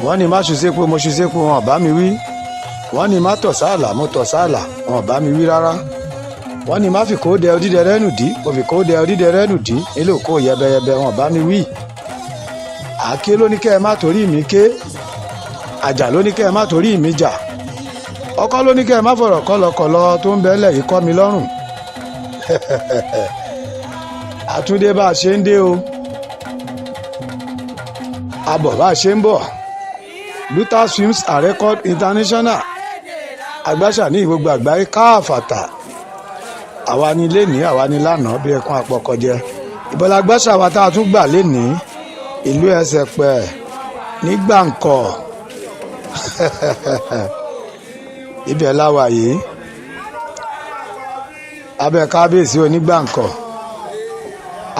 wọ́n ní má ṣùṣẹ́pọ̀ mo ṣùṣẹ́pọ̀ wọn bá mi wí. wọ́n ní má tọ̀ sáàlà mo tọ̀ sáàlà wọn bá mi wí rárá. wọ́n ní má fi kó dẹ odídẹrẹ́ nù dí mo fi kó dẹ odídẹrẹ́ nù dí nílò kó yẹbẹyẹbẹ wọn bá mi wí. àáké ló ní kẹ́ ẹ má torí mi ké, àjà ló ní kẹ́ ẹ má torí mi jà, ọkọ ló ní kẹ́ ẹ má fọ̀rọ̀ kọ́lọkọ̀lọ tó ń bẹ́lẹ̀ yìí kọ́ mi lọ́rùn. àtúndé bá a ṣe ń dé o, abọ̀ bá a ṣe ń bọ̀. Luther Films and Record International agbáṣà ní gbogbo àgbáyé káàfàtà. àwa ni lénìí àwa ni lánàá bí ẹkún àpọ̀kọjẹ. ìbọ̀lá agbáṣà wa tá a tún gbà lénìí ìlú ẹsẹ̀ pẹ̀ ní Gbàǹkọ̀. ibẹ̀ láwa yìí abẹ́ kábíyèsí Onígbàǹkọ̀,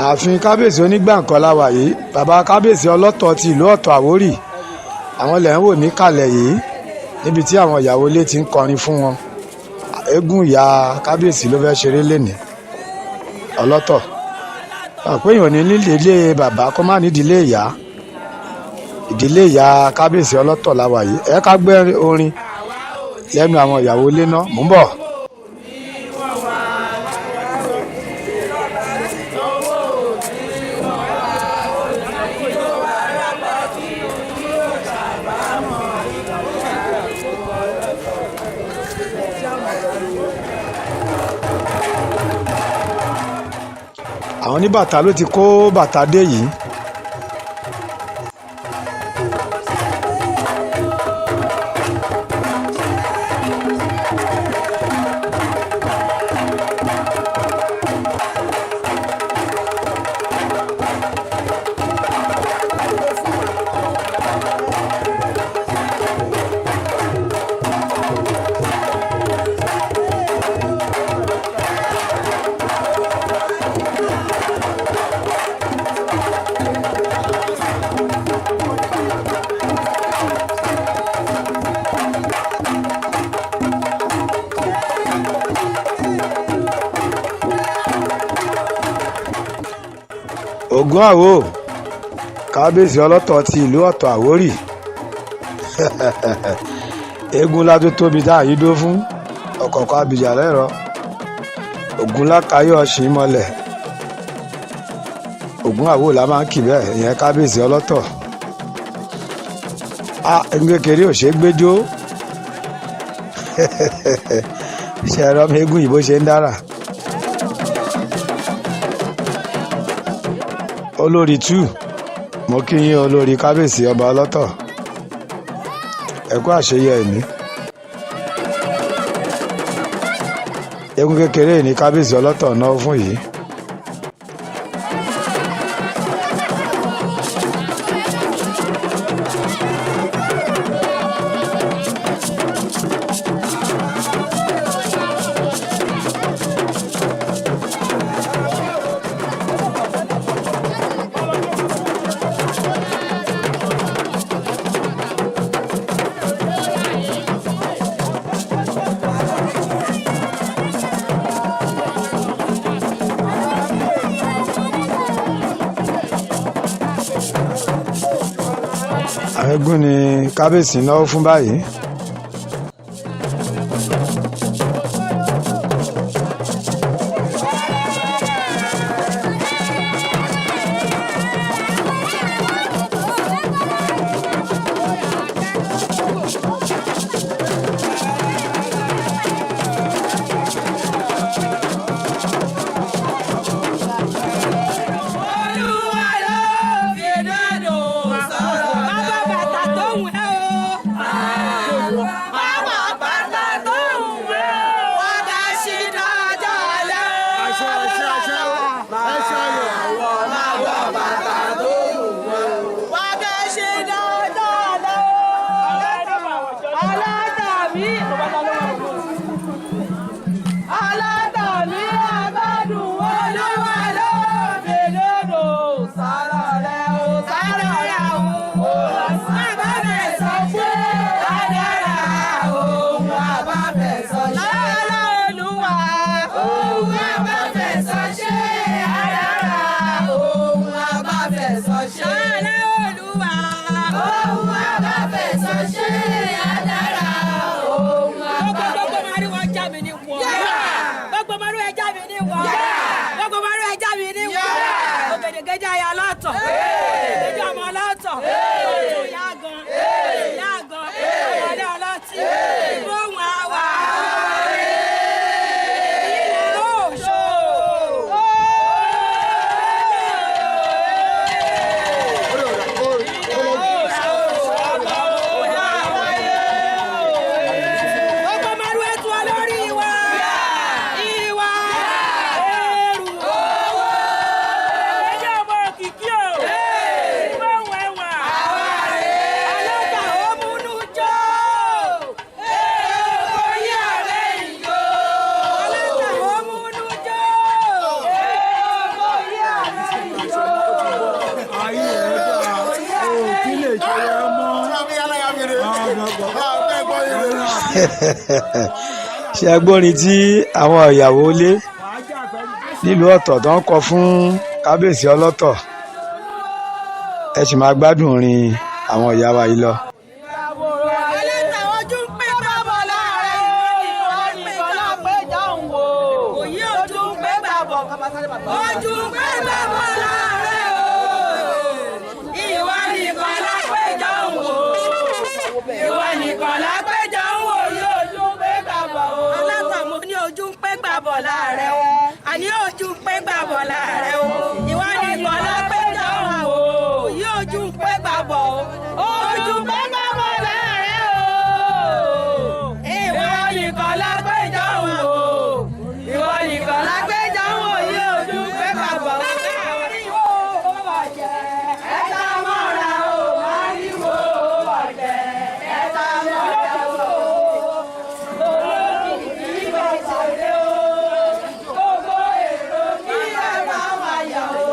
ààfin kábíyèsí Onígbàǹkọ̀ láwa yìí. bàbá kábíyèsí ọlọ́tọ̀ ti ìlú Ọ̀tọ̀ Àwórì àwọn lẹ́ ń wò níkàlẹ̀ yìí níbi tí àwọn ìyàwó ilé ti ń kọrin fún wọn. eégún ìyá kábíyèsí ló fẹ́ ṣeré lénìí ọlọ́tọ̀. àpéyàn ní nídìílé bàbá kó má nídìílé ìyá, ìdílé ìyá kábíyèsí ọlọ́tọ̀ láwa yìí. ẹ ká gbé orin lẹ́nu àwọn ìyàwó ilé náà mò ń bọ̀. àwọn oníbàtà ló ti kó bàtà dé yìí. Ògún Àwò kábíyèsí ọlọ́tọ̀ ti ìlú Ọ̀tọ̀ Àwórì. eégún ńlá tó tóbi tá àyí dó fún ọ̀kọ̀ọ̀kan abìjà lẹ́rọ. Ògún lákàáyọ̀ ọ̀sìn mọ́lẹ̀. Ògún Àwò la máa ń kì bẹ́ẹ̀ ìyẹn kábíyèsí ọlọ́tọ̀. eégún kékeré ò ṣe é gbẹ́jọ́. ṣe ẹ̀rọ mi eégún yìí bó ṣe ń dára. olórí 2 mo kí yín olórí kábíyèsí ọba ọlọ́tọ̀ ẹ kú àṣeyẹ ẹ̀mí. eégún kékeré ní kábíyèsí ọlọ́tọ̀ náà fún yìí. eégún ni kábíyèsí náà fún báyìí. bá fẹ̀sọ̀ ṣe àdàrà òun àgbà. gbogbo màrú ẹja mi ní wọ. gbogbo màrú ẹja mi ní wọ. gbogbo màrú ẹja mi ní wọ. ògèdègèdè ayé alátọ̀. ògèdègèdè ọmọ alátọ̀. ìyá gan. ìyá gan. ọmọdé ọlọ́tí. ìgbóhùn àwà. ilẹ̀ òṣò. gbogbo màrú ẹtù olórí ìwà. ìwà. èrù. ẹjọ́ ọmọ òkìkí o. ìgbóhùn ẹwà. alọ́ta òmùnú jọ. orí ààrẹ ìjọ. alọ́ta òmùnú jọ. orí ààrẹ ìjọ. ayé ẹ̀dá òkú lè ṣe ẹ mọ́. ṣe agbórin tí àwọn ìyàwó lé nílùú ọ̀tọ̀ tó ń kọ fún kábíyèsí ọlọ́tọ̀ ẹ sì máa gbádùn orin àwọn ìyá wa yìí lọ. alẹ́ta ojú ń pé bàbọ̀ láàrẹ̀ ìwọ nìkan lápẹjọ ń wò. òye ojú ń pé bàbọ̀. ojú ń pé bàbọ̀ láàrẹ̀ o. ìwọ nìkan lápẹjọ ń wò. ìwọ nìkan lápẹjọ ń wò. òye ojú ń pé bàbọ̀ o. alẹ́ta mo ní ojú ń pé bàbọ̀ láàrẹ̀ o. àní ojú ń pé bàbọ̀ láàrẹ̀ o. ìwọ nìkan lápẹjọ ń wò. òye ojú ń pé bàbọ̀ o. ojú ń pé bàbọ̀ láàrẹ̀ o. ìwọ nìkan lápẹjọ ń wò. ìwọ nìkan lápẹjọ ń wò. òye ojú ń pé bàbọ̀ o. ariwo bàjẹ́ ẹ̀ta mọ́ra o. ariwo bàjẹ́ ẹ̀ta mọ́ra o. olókìkí ìbàjẹ́ o. gbogbo èrò kí ẹ bá wà yà o.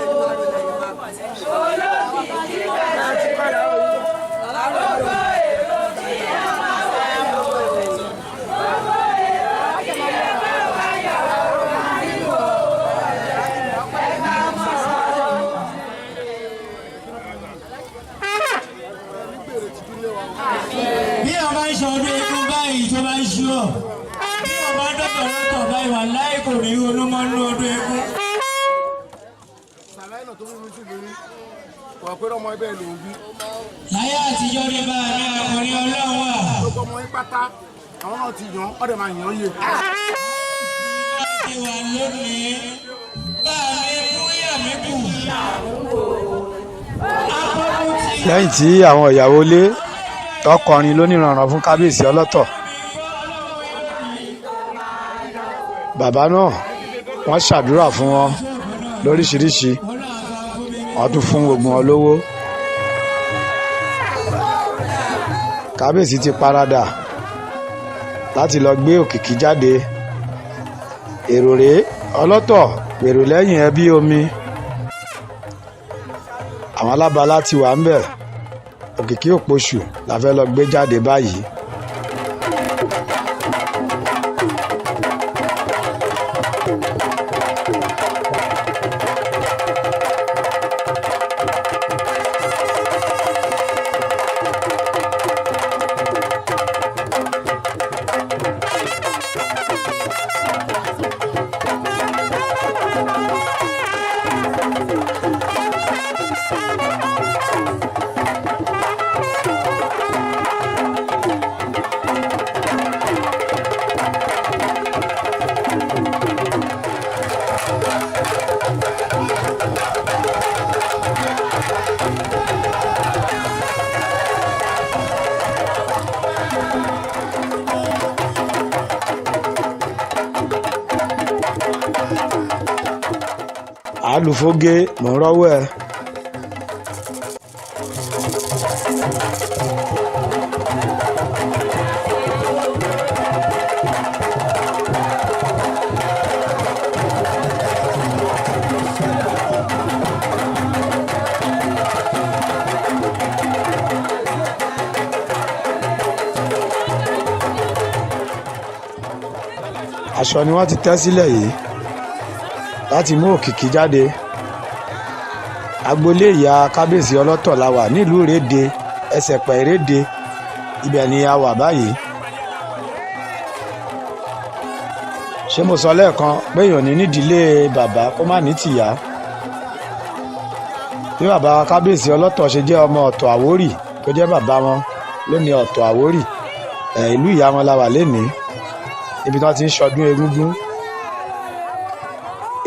olókìkí ìbàjẹ́ o. gbogbo èrò kí ẹ bá wà yà o. gbogbo èrò kí ẹ bá wà yà o. ariwo ẹ̀ta mọ́ra o. bí ọba ń ṣe ọdún eégún báyìí tó bá ń ṣú ọ bí ọba dọ́tọ̀ lọ́tọ̀ báyìí wà láì kò ní olúmọ nínú ọdún eégún. sàlàyé tó mímú sí lórí wà pé ọmọ ẹbẹ ló ń bí. láyé àtijọ́ ní bá a ní ọkùnrin ọlọ́run wà. gbogbo ọmọ yín pátá àwọn náà ti yàn ọ́ dẹ̀ máa yàn án yé. láti wà lónìí bá a ní búyà mí kù. lẹ́yìn tí àwọn ìyàwó lé tọkọrin lóníranran fún kábíyèsí ọlọ́tọ̀ bàbá náà wọ́n ṣàdúrà fún wọn lóríṣiríṣi wọ́n tún fún gbogbo wọn lówó. kábíyèsí ti paradà láti lọ gbé òkìkí jáde. èrò rèé ọlọ́tọ̀ pèrò lẹ́yìn ẹbí omi. àwọn alábàálá ti wà ń bẹ̀. òkìkí òpoṣù la fẹ́ lọ gbé jáde báyìí. àlùfógé mò ń rọ́wọ́ ẹ. aṣọ ni wọ́n ti tẹ́ sílẹ̀ yìí láti mú òkìkí jáde. agboolé ìyá kábíyèsí ọlọ́tọ̀ la wà nílùú Ìrédé ẹsẹ̀ pẹ̀rẹ́dẹ ibẹ̀ ni a wà báyìí. ṣé mo sọ lẹ́ẹ̀kan pé èèyàn ní nídìílé bàbá kó má ní tìyá. bí bàbá kábíyèsí ọlọ́tọ̀ ṣe jẹ́ ọmọ ọ̀tọ̀ àwórì tó jẹ́ bàbá wọn ló ní ọ̀tọ̀ àwórì ìlú ìyá wọn la wà lénìí níbi tí wọ́n ti ń ṣọdún egúngún.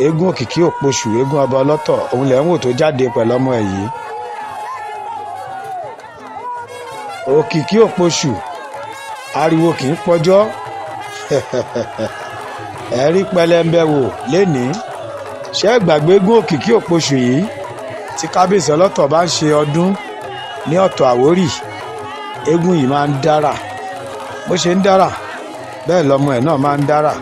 eégún òkìkí òpoṣù eégún ọba ọlọ́tọ̀ òun lẹ̀ ń wò tó jáde pẹ̀lú ọmọ ẹ̀ yìí. òkìkí òpoṣù ariwo kì í pọjọ́ ẹ̀rí pẹlẹmbẹ wò lénìí. ṣé ẹ gbàgbé eégún òkìkí òpoṣù yìí tí kábíyèsí ọlọ́tọ̀ bá ń ṣe ọdún ní ọ̀tọ̀ àwórì eégún yìí máa ń dára. bó ṣe ń dára bẹ́ẹ̀ lọmọ ẹ̀ náà máa ń dára.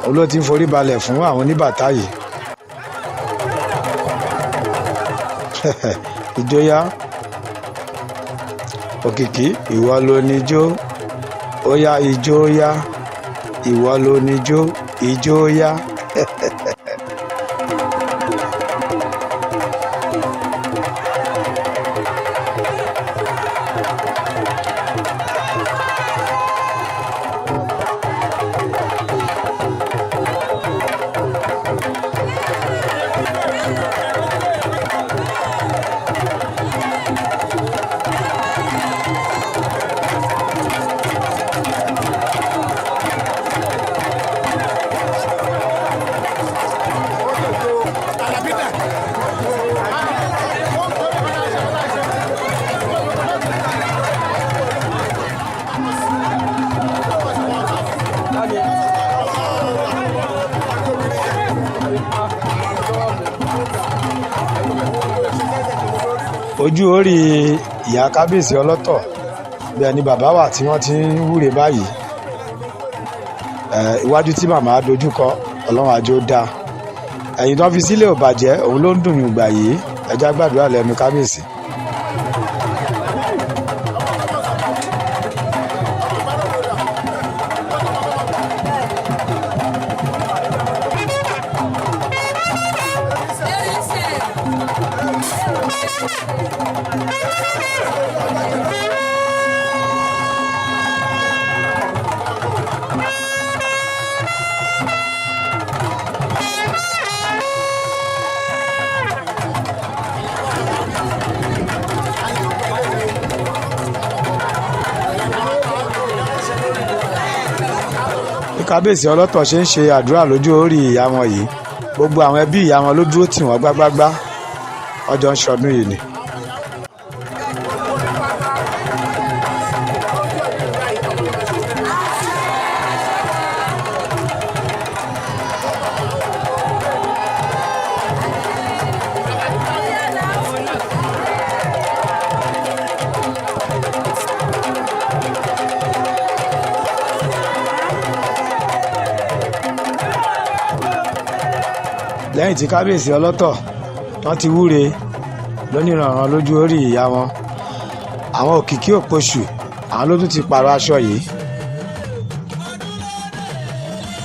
òun ló ti ń forí balẹ̀ fún àwọn oníbàtà yìí. ìjọyà òkìkí ìwọ ló níjó ó yá ijó yá ìwọ ló níjó ijó yá. ojú orí ìyá kábíyèsí ọlọ́tọ̀ bí ẹni bàbá wà tí wọ́n ti ń wúre báyìí. iwájú tí màmá dojúkọ ọlọ́run àjò dáa. ẹ̀yìn tó fi sílẹ̀ ò bàjẹ́ òun ló ń dùn yùngbà yìí. ẹ já gbàdúrà lẹ́nu kábíyèsí. kábíyèsí ọlọ́tọ̀ ṣe ń ṣe àdúrà lójú orí ìyá wọn yìí gbogbo àwọn ẹbí ìyá wọn ló dúró tì wọ́n gbágbágbá ọjọ́ ń ṣọdún yìí ni. lẹ́yìn tí kábíyèsí ọlọ́tọ̀ wọ́n ti wúre lónìrànràn lójú orí ìyá wọn àwọn òkìkí òpoṣù àwọn ló tún ti pààrọ̀ aṣọ yìí.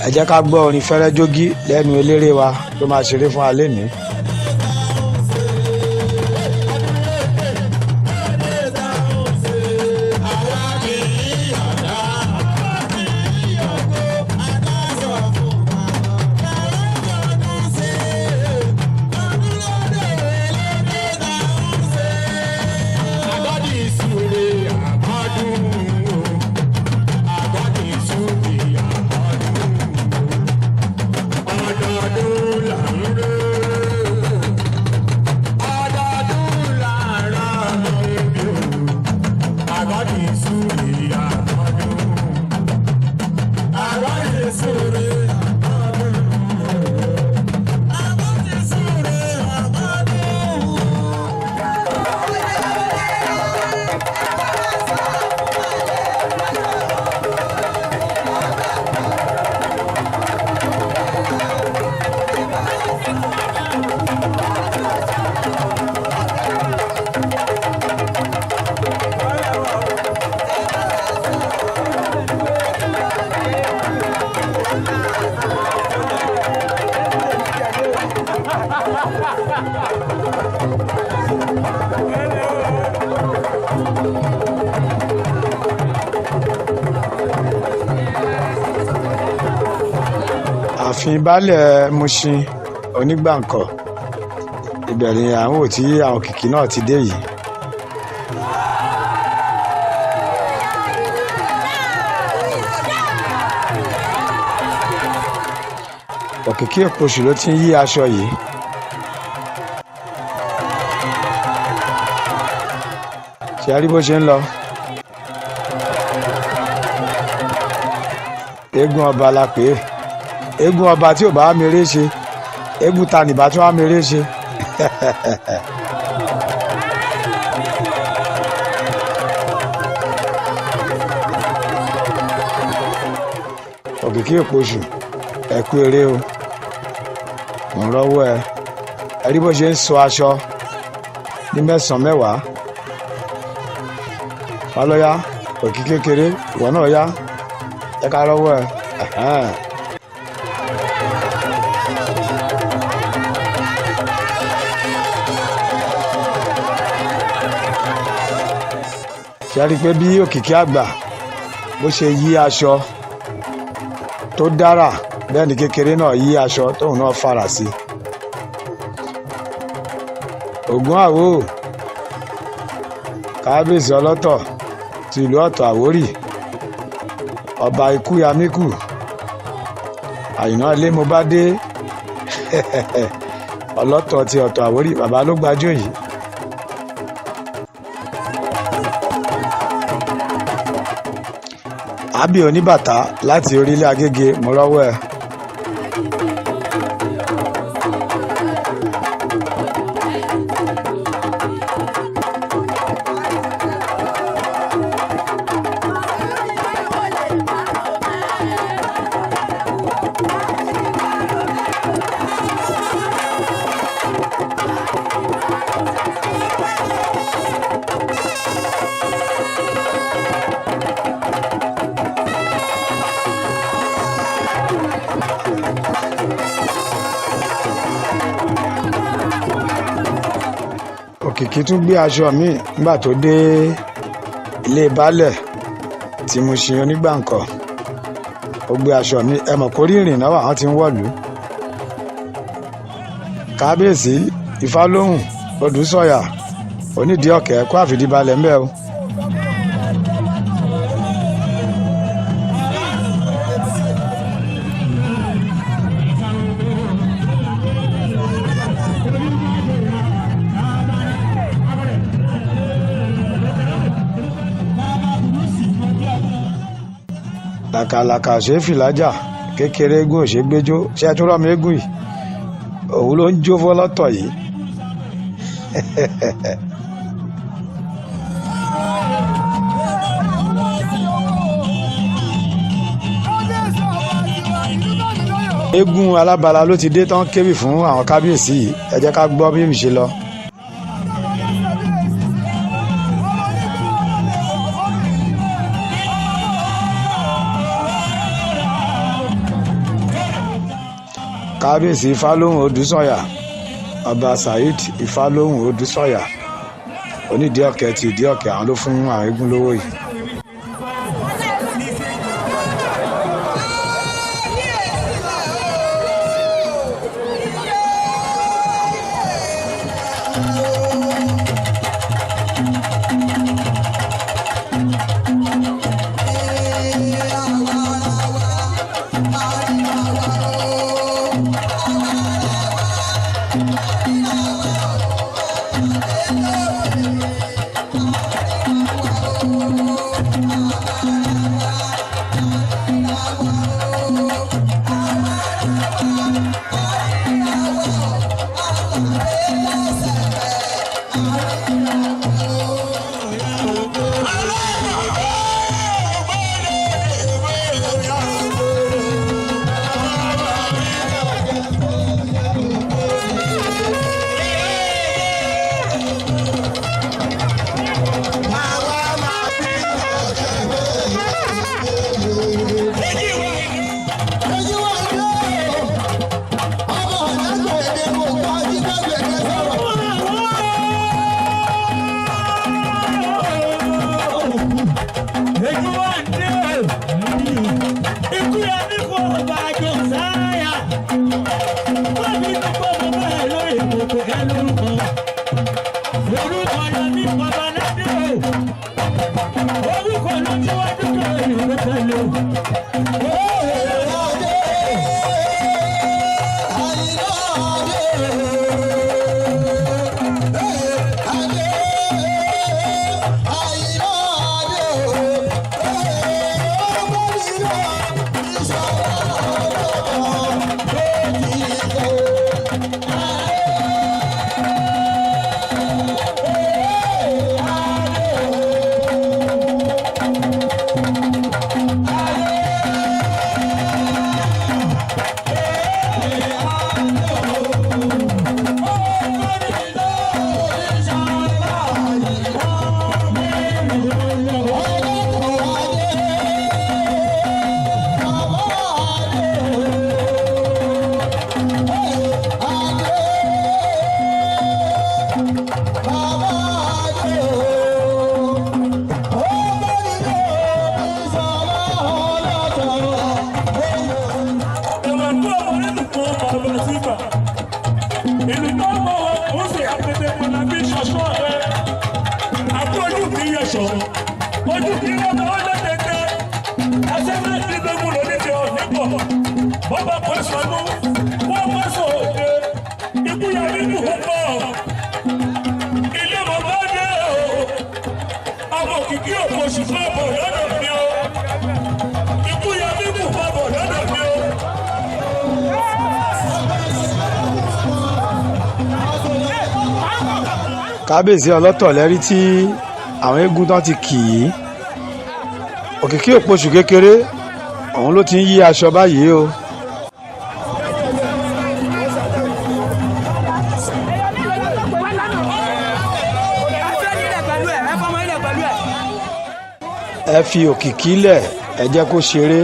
ẹ jẹ́ ká gbọ́ orin fẹ́rẹ́ jógí lẹ́nu eléré wa tó máa ṣeré fún alẹ́ ní. ààfin baálẹ̀ Mushin Onígbàǹkọ̀ ibẹ̀ ni àwọn ò tí àwọn Òkìkí náà ti dé yìí. Òkìkí Èpoṣù ló ti ń yí aṣọ yìí. ṣe a rí bó ṣe ń lọ. eégún ọba la pè é, eégún ọba tí ò bá mèrè ṣe, eégún ta nìbá tí wọ́n á mèrè ṣe. Òkìkí Èpoṣù ẹ kú eré o, mò ń rọ́wọ́ ẹ rí bó ṣe ń sọ aṣọ ní mẹ́sàn-án mẹ́wàá. wá lọ́yà Òkìkí kékeré ìwọ náà yá ẹ ká rọ́wọ́ ẹ. ṣe a rí i pé bí Òkìkí àgbà bó ṣe yí aṣọ tó dára bẹ́ẹ̀ ni kékeré náà yí aṣọ tóun náà fara sí. Ògún Àwò kábíyèsí ọlọ́tọ̀ ti ìlú Ọ̀tọ̀ Àwórì, ọba ikú yamíkù, Àyìnà ilé mo bá dé ọlọ́tọ̀ ti Ọ̀tọ̀ Àwórì, bàbá ló gbajúmọ̀ yìí. Àbí Oníbàtà láti orílẹ̀ Agége mo rọ́wọ́ ẹ. Òkìkí tún gbé aṣọ míì nígbà tó dé ilé baálẹ̀ tí Mushin Onígbàǹkọ̀. Ó gbé aṣọ míì, ẹ mọ̀ kó rí ìrìn náà àwọn tí ń wọ̀lú. kábíyèsí Ifálóhùn Odùsọ̀yà Onídìí Ọ̀kẹ́ kó àfìdíbalẹ̀ ńbẹ̀ o. làkàlàkà ṣe fìlàjà kékeré eégún ò ṣe gbẹjọ ṣe tún rọmọ eégún yìí òun ló ń jó fọlọ́tọ̀ yìí. eégún alábala ló ti dé tán kébì fún àwọn kábíyèsí yìí, ẹ jẹ́ ká gbọ́ bí mi ṣe lọ. kábíyèsí Ifálóhùn Odùsọ̀yà ọba Saheed Ifálóhùn Odùsọ̀yà Onídìí Ọ̀kẹ́ ti Ìdí Ọ̀kẹ́ àwọn ló fún àwọn eégún lówó yìí. kábíyèsí ọlọ́tọ̀ lẹ́rí tí àwọn eégún tán ti kì í Òkìkí Òpoṣù kékeré òun ló ti ń yí aṣọ báyìí o. ẹ fi Òkìkí lẹ̀ ẹ jẹ́ kó ṣeré.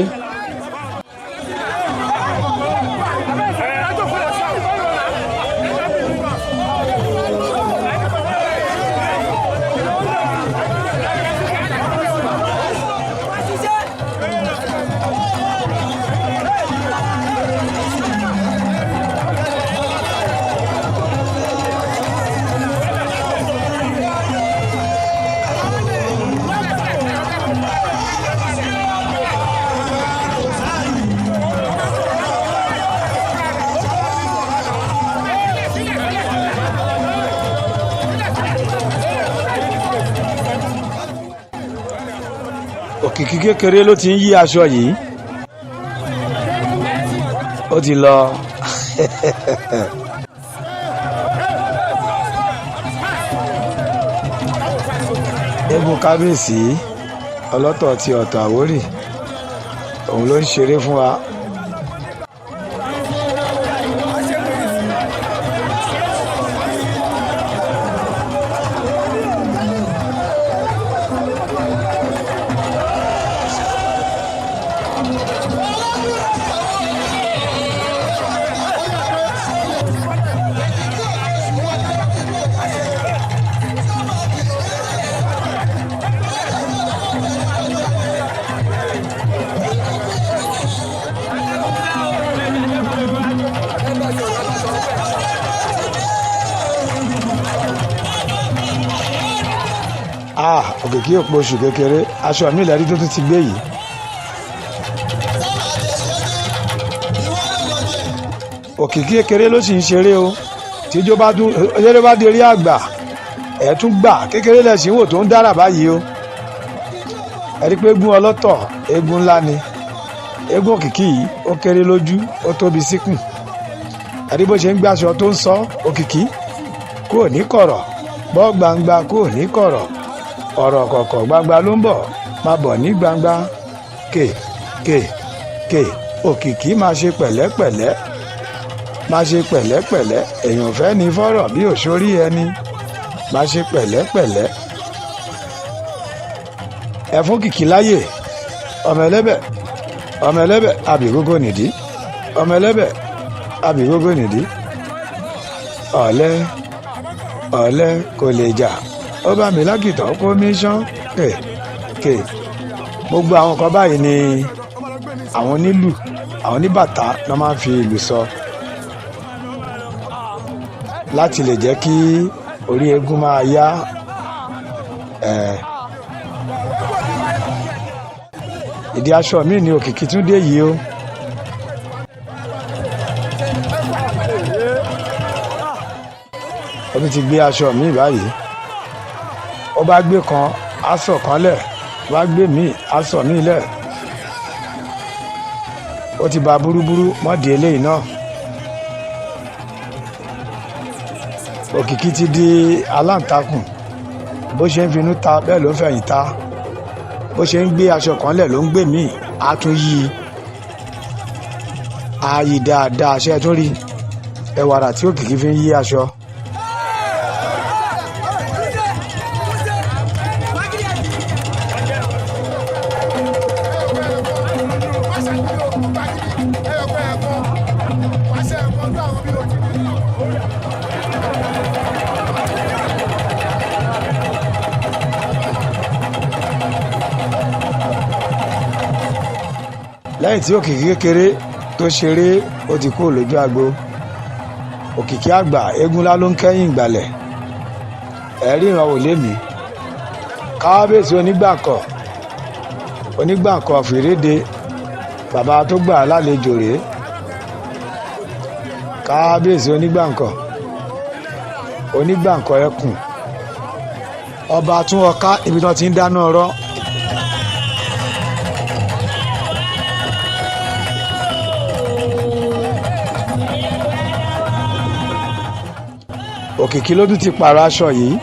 Òkìkí kékeré ló ti ń yí aṣọ yìí ó ti lọ. eégún kábíyèsí ọlọ́tọ̀ ti Ọ̀tọ̀ Àwórì òun ló ń ṣeré fún wa. Òkìkí Òpoṣù kékeré aṣọ mi lẹ́rí tó tún ti gbé yìí. Òkìkí kékeré ló sì ń ṣeré o tíjó bá di eré àgbà ẹ̀ tún gbà kékeré lẹ́sìn wò tó ń dára báyìí o. ẹ rí pé eégún ọlọ́tọ̀ eégún ńlá ni eégún Òkìkí yìí ó kéré lójú ó tóbi síkùn. ẹ rí bó ṣe ń gbàṣọ tó ń sọ Òkìkí kúrò ní kọ̀rọ̀ bọ́ gbangba kúrò ní kọ̀rọ̀ ọ̀rọ̀ kọ̀kọ̀ gbangba ló ń bọ̀ máa bọ̀ ní gbangba kè Òkìkí máa ṣe pẹ̀lẹ́pẹ̀lẹ́ máa ṣe pẹ̀lẹ́pẹ̀lẹ́ èèyàn fẹ́ ní fọ́rọ̀ bí òṣórí ẹni máa ṣe pẹ̀lẹ́pẹ̀lẹ́. ẹ fún Òkìkí láyè ọmọ ẹlẹ́bẹ̀ abìgógó nìdí ọmọ ẹlẹ́bẹ̀ abìgógó nìdí ọ̀lẹ kò lè jà ó bá mi lákìtàn kó mi ṣán kè gbogbo àwọn kan báyìí ni àwọn onílù àwọn oníbàtà ló máa ń fi ìlù sọ. láti lè jẹ́ kí orí eégún máa yá. Ìdí aṣọ mi ni Òkìkí tún dé yìí o. Ó ti gbé aṣọ mi báyìí. Ó bá gbé kan aṣọ kan lẹ̀, ó bá gbé mi aṣọ mi lẹ̀. Ó ti ba búrúburú mọ́dì eléyìí náà. Òkìkí ti di aláǹtakùn. Bó ṣe ń finú ta bẹ́ẹ̀ ló ń fẹ̀yìn ta. Bó ṣe ń gbé aṣọ kan lẹ̀ ló ń gbé mi, á tún yí i. Á yí dáadáa ṣe tún rí ẹwàrà tí Òkìkí fi ń yí aṣọ. Lẹ́yìn tí Òkìkí kékeré tó ṣeré ó ti kúrò lójú agbo, Òkìkí àgbà eégún ńlá ló ń kẹ́yìn ìgbàlẹ̀. Ẹ̀rí ìran wò lémi. Kábíyèsí onígbàǹkọ̀ fìrédé bàbá tó gbà á lálejò rèé. Kábíyèsí onígbàǹkọ̀ ẹkùn ọba tún ọká ibi tí wọ́n ti ń dáná ọ̀rọ̀. Òkìkí ló tún ti pààrọ̀ aṣọ yìí.